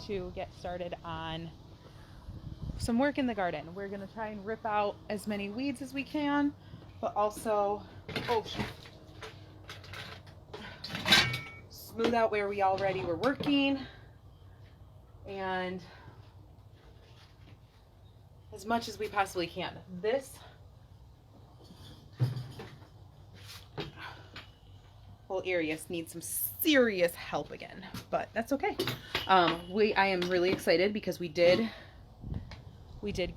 to get started on some work in the garden. We're going to try and rip out as many weeds as we can, but also smooth out where we already were working, and as much as we possibly can. This whole area needs some serious help again, but that's okay. I am really excited because we did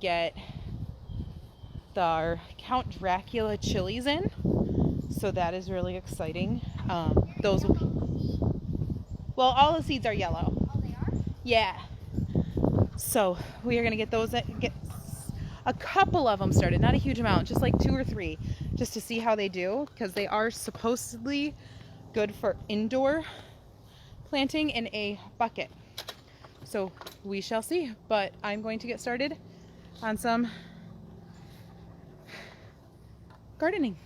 get our Count Dracula chilies in, so that is really exciting. Those will be, well, all the seeds are yellow. Oh, they are? Yeah. So we are gonna get a couple of them started, not a huge amount, just like 2 or 3, just to see how they do, because they are supposedly good for indoor planting in a bucket. So we shall see, but I'm going to get started on some gardening.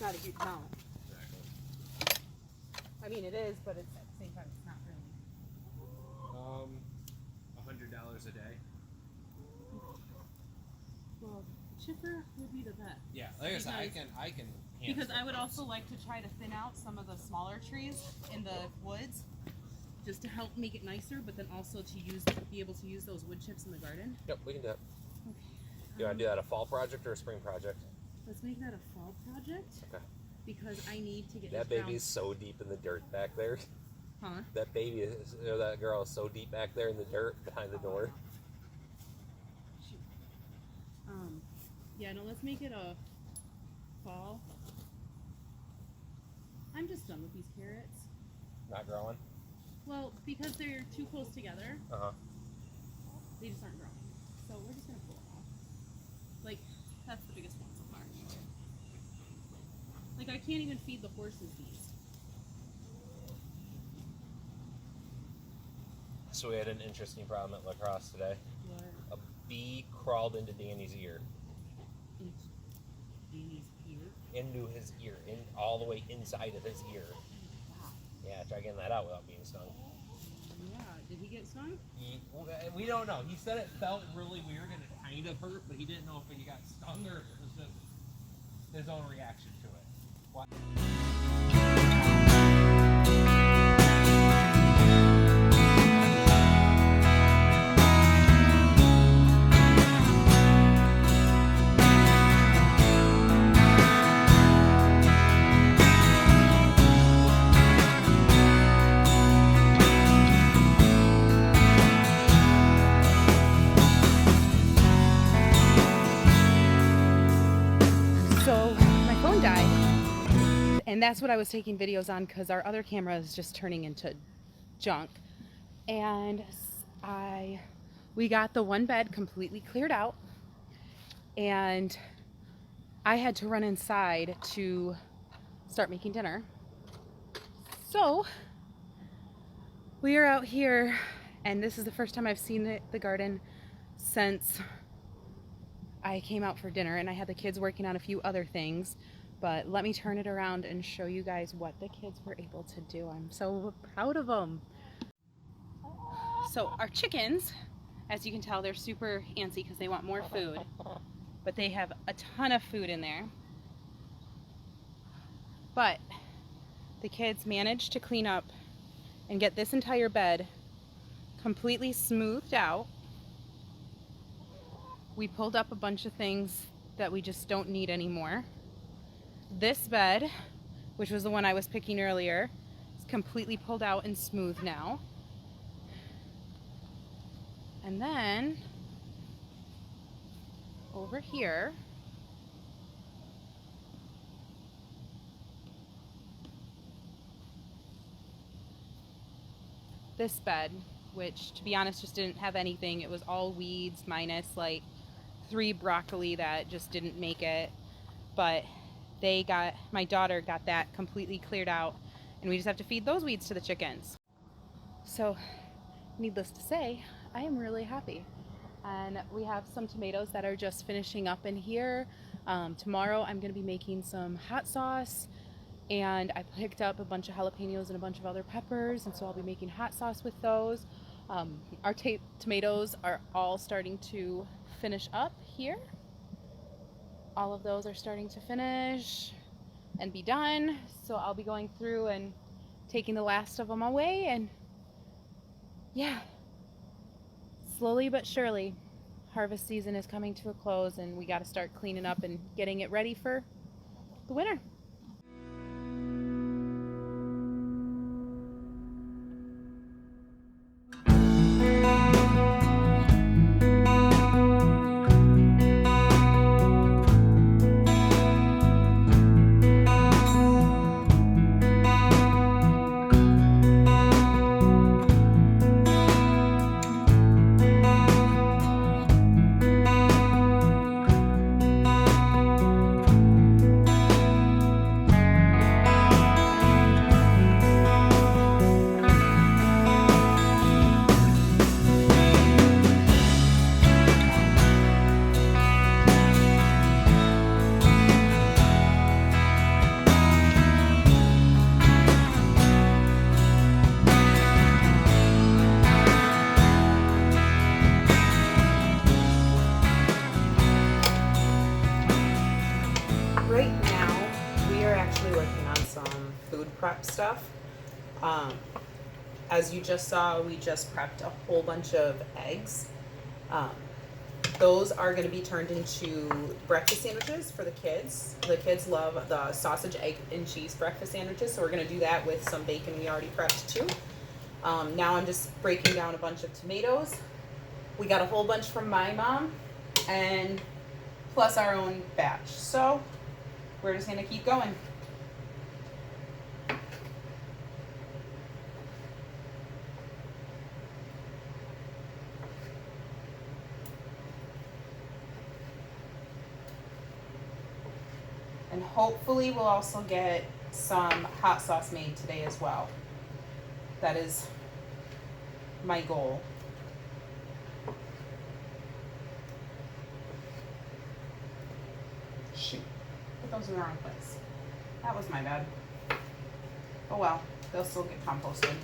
Not a huge amount. I mean, it is, but it's at the same time, it's not really. $100 a day. Well, chipper would be the best. Yeah, like I said, I can. Because I would also like to try to thin out some of the smaller trees in the woods, just to help make it nicer, but then also to be able to use those wood chips in the garden. Yep, we can do that. Okay. You want to do that a fall project or a spring project? Let's make that a fall project. Okay. Because I need to get that this baby's so deep in the dirt back there. Huh? That baby is, or that girl is so deep back there in the dirt behind the door. Shoot. Yeah, no, let's make it a fall. I'm just done with these carrots. Not growing? Well, because they're too close together, they just aren't growing. So we're just gonna pull it off. Like, that's the biggest one so far. Like, I can't even feed the horses these. So we had an interesting problem at La Crosse today. What? A bee crawled into Danny's ear. Into Danny's ear? Into his ear, all the way inside of his ear. Wow. Yeah, try getting that out without being stung. Yeah, did he get stung? We don't know. He said it felt really weird and it kind of hurt, but he didn't know if he got stung or if it was just his own reaction to it. What? So my phone died, and that's what I was taking videos on because our other camera is just turning into junk. And we got the one bed completely cleared out, and I had to run inside to start making dinner. So we are out here, and this is the first time I've seen the garden since I came out for dinner, and I had the kids working on a few other things. But let me turn it around and show you guys what the kids were able to do. I'm so proud of them. So our chickens, as you can tell, they're super antsy because they want more food, but they have a ton of food in there. But the kids managed to clean up and get this entire bed completely smoothed out. We pulled up a bunch of things that we just don't need anymore. This bed, which was the one I was picking earlier, is completely pulled out and smooth now. And then over here, this bed, which to be honest just didn't have anything. It was all weeds minus like 3 broccoli that just didn't make it. But my daughter got that completely cleared out, and we just have to feed those weeds to the chickens. So needless to say, I am really happy. And we have some tomatoes that are just finishing up in here. Tomorrow I'm going to be making some hot sauce, and I picked up a bunch of jalapenos and a bunch of other peppers, and so I'll be making hot sauce with those. Our tomatoes are all starting to finish up here. All of those are starting to finish and be done, so I'll be going through and taking the last of them away, and yeah, slowly but surely harvest season is coming to a close, and we got to start cleaning up and getting it ready for the winter. Right now, we are actually working on some food prep stuff. As you just saw, we just prepped a whole bunch of eggs. Those are going to be turned into breakfast sandwiches for the kids. The kids love the sausage, egg, and cheese breakfast sandwiches, so we're going to do that with some bacon we already prepped too. Now I'm just breaking down a bunch of tomatoes. We got a whole bunch from my mom, and plus our own batch. So we're just going to keep going. And hopefully we'll also get some hot sauce made today as well. That is my goal. Shoot, put those in the wrong place. That was my bad. Oh well, they'll still get composted.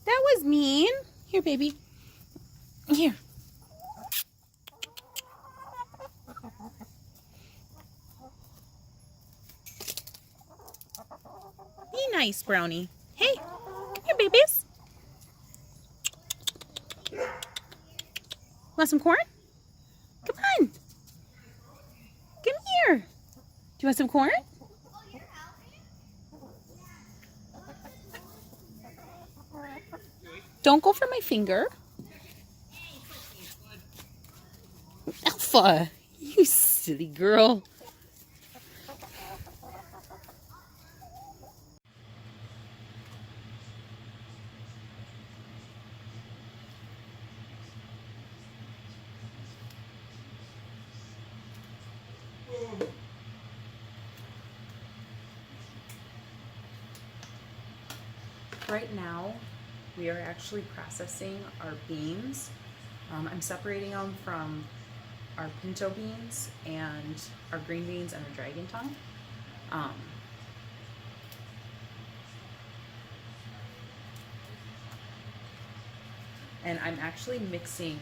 That was mean. Here, baby. Here. Be nice, Brownie. Hey, here, babies. Want some corn? Come on. Come here. Do you want some corn? Don't go for my finger. Alpha, you silly girl. Right now, we are actually processing our beans. I'm separating them from our pinto beans and our green beans and our dragon tongue. And I'm actually mixing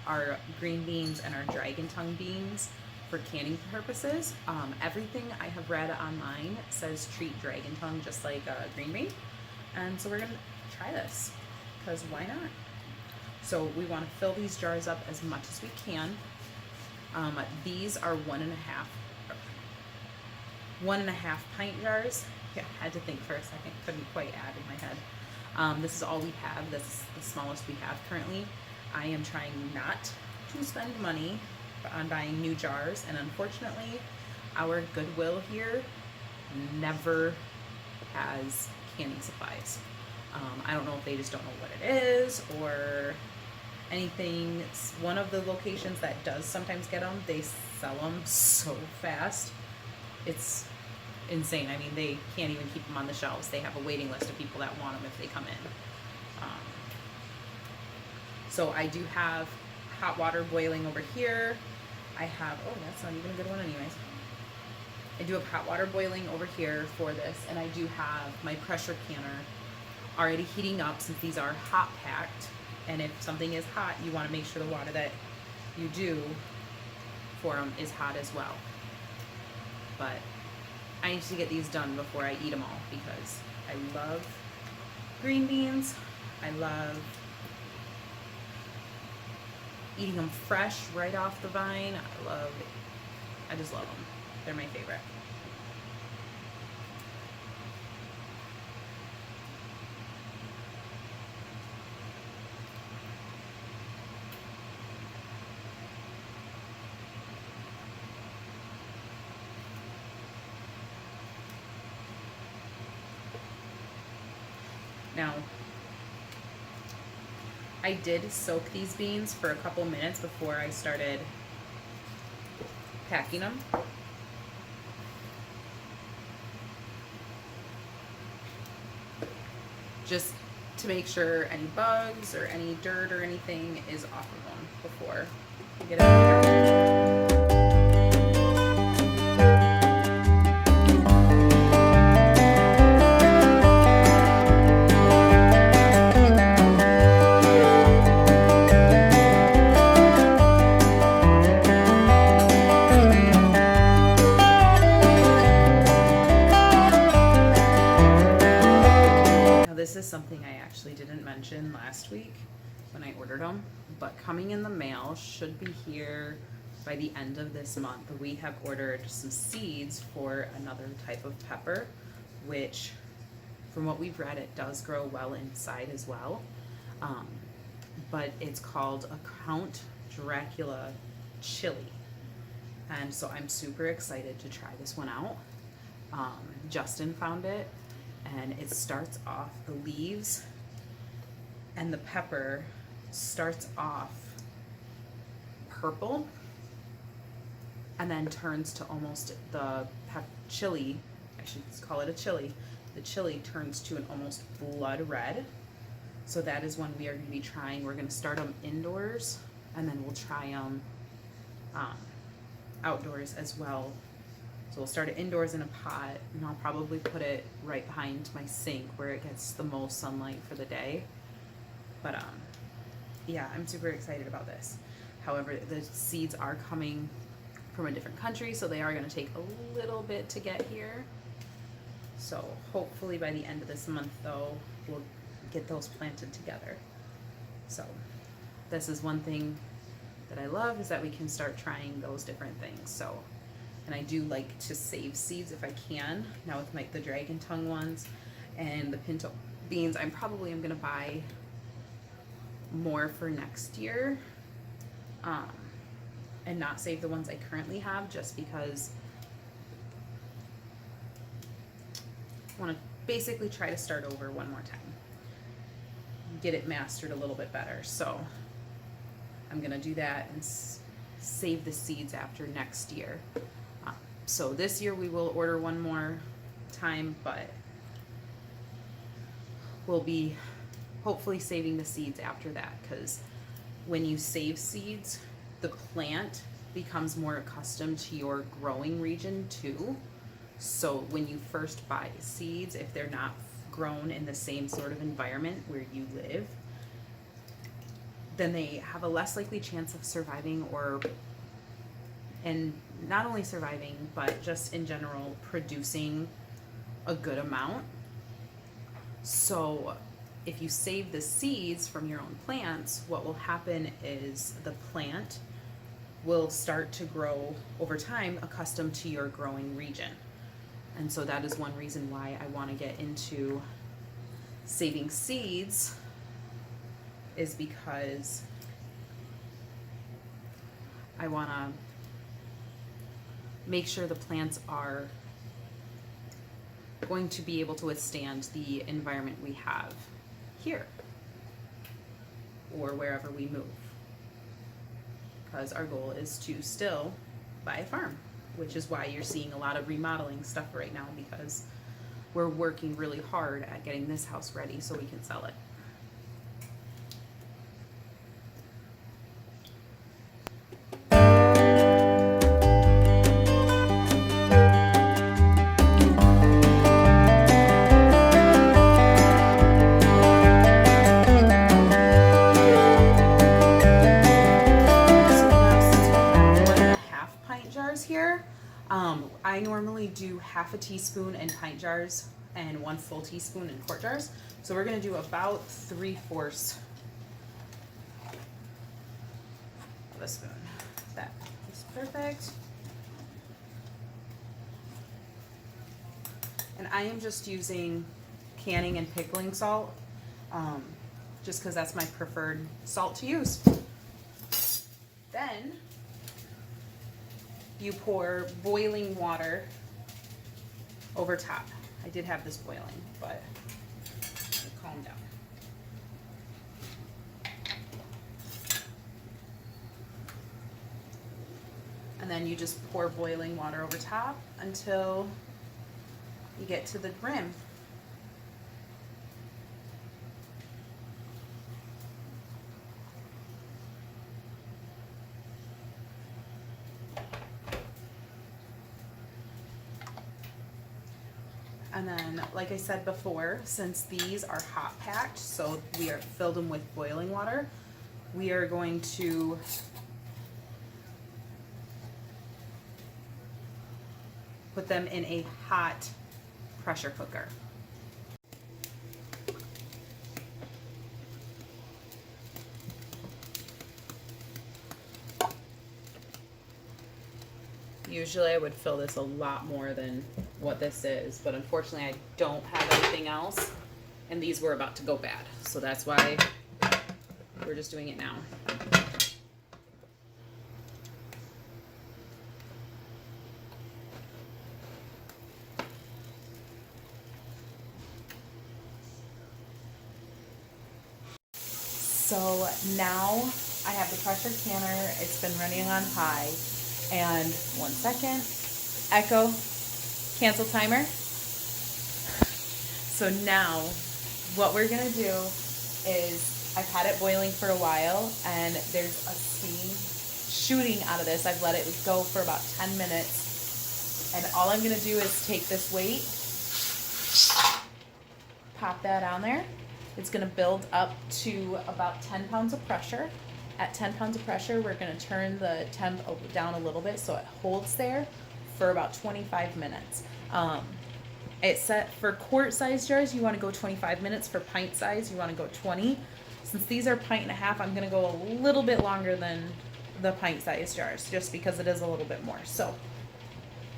our green beans and our dragon tongue beans for canning purposes. Everything I have read online says treat dragon tongue just like a green bean. And so we're gonna try this, because why not? So we want to fill these jars up as much as we can. These are 1.5 pint jars. Yeah, I had to think for a second, couldn't quite add in my head. This is all we have. This is the smallest we have currently. I am trying not to spend money on buying new jars, and unfortunately, our Goodwill here never has canning supplies. I don't know if they just don't know what it is or anything. It's one of the locations that does sometimes get them, they sell them so fast. It's insane. I mean, they can't even keep them on the shelves. They have a waiting list of people that want them if they come in. So I do have hot water boiling over here. I have, oh, that's not even a good one anyways. I do have hot water boiling over here for this, and I do have my pressure canner already heating up, since these are hot packed. And if something is hot, you want to make sure the water that you do for them is hot as well. But I need to get these done before I eat them all, because I love green beans. I love eating them fresh right off the vine. I just love them. They're my favorite. Now, I did soak these beans for a couple minutes before I started packing them. Just to make sure any bugs or any dirt or anything is off of them before we get out here. This is something I actually didn't mention last week when I ordered them, but coming in the mail should be here by the end of this month. We have ordered some seeds for another type of pepper, which from what we've read, it does grow well inside as well. But it's called a Count Dracula chili. And so I'm super excited to try this one out. Justin found it, and it starts off, the leaves and the pepper starts off purple and then turns to almost the chili, I should call it a chili. The chili turns to an almost blood red. So that is one we are going to be trying. We're going to start them indoors, and then we'll try them outdoors as well. So we'll start it indoors in a pot, and I'll probably put it right behind my sink where it gets the most sunlight for the day. But yeah, I'm super excited about this. However, the seeds are coming from a different country, so they are going to take a little bit to get here. So hopefully by the end of this month, though, we'll get those planted together. So this is one thing that I love, is that we can start trying those different things. So, and I do like to save seeds if I can. Now with like the dragon tongue ones and the pinto beans, I'm probably going to buy more for next year, and not save the ones I currently have, just because I want to basically try to start over one more time, get it mastered a little bit better. So I'm gonna do that and save the seeds after next year. So this year we will order one more time, but we'll be hopefully saving the seeds after that, because when you save seeds, the plant becomes more accustomed to your growing region too. So when you first buy seeds, if they're not grown in the same sort of environment where you live, then they have a less likely chance of surviving, and not only surviving, but just in general producing a good amount. So if you save the seeds from your own plants, what will happen is the plant will start to grow over time accustomed to your growing region. And so that is one reason why I want to get into saving seeds, is because I want to make sure the plants are going to be able to withstand the environment we have here or wherever we move. Because our goal is to still buy a farm, which is why you're seeing a lot of remodeling stuff right now, because we're working really hard at getting this house ready so we can sell it. I normally do half a teaspoon in pint jars and 1 full teaspoon in quart jars. So we're going to do about 3/4 of a spoon. That is perfect. And I am just using canning and pickling salt, just because that's my preferred salt to use. Then you pour boiling water over top. I did have this boiling, but calm down. And then you just pour boiling water over top until you get to the brim. And then, like I said before, since these are hot packed, so we are filled them with boiling water, we are going to put them in a hot pressure cooker. Usually I would fill this a lot more than what this is, but unfortunately I don't have anything else, and these were about to go bad, so that's why we're just doing it now. So now I have the pressure canner. It's been running on high. And 1 second, echo, cancel timer. So now what we're gonna do is, I've had it boiling for a while and there's a steam shooting out of this. I've let it go for about 10 minutes. And all I'm gonna do is take this weight, pop that on there, It's gonna build up to about 10 pounds of pressure. At 10 pounds of pressure, we're gonna turn the temp down a little bit so it holds there for about 25 minutes. It's set for quart size jars, you wanna go 25 minutes. For pint size, you wanna go 20. Since these are 1.5 pints, I'm gonna go a little bit longer than the pint size jars, just because it is a little bit more. So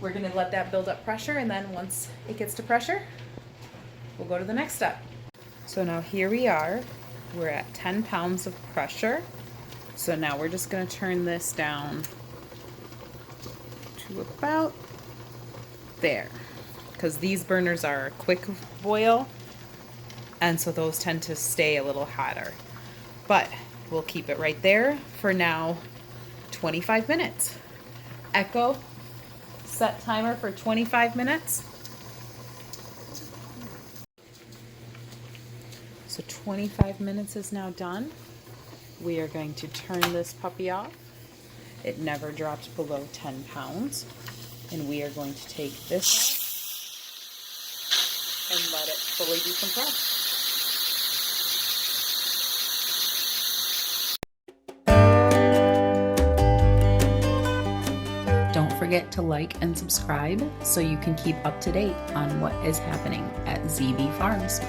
we're gonna let that build up pressure, and then once it gets to pressure, we'll go to the next step. So now here we are, we're at 10 pounds of pressure. So now we're just gonna turn this down to about there, because these burners are a quick boil, and so those tend to stay a little hotter. But we'll keep it right there for now, 25 minutes. Echo, set timer for 25 minutes. So 25 minutes is now done. We are going to turn this puppy off. It never dropped below 10 pounds. And we are going to take this off and let it fully decompress. Don't forget to like and subscribe so you can keep up to date on what is happening at ZB Farms.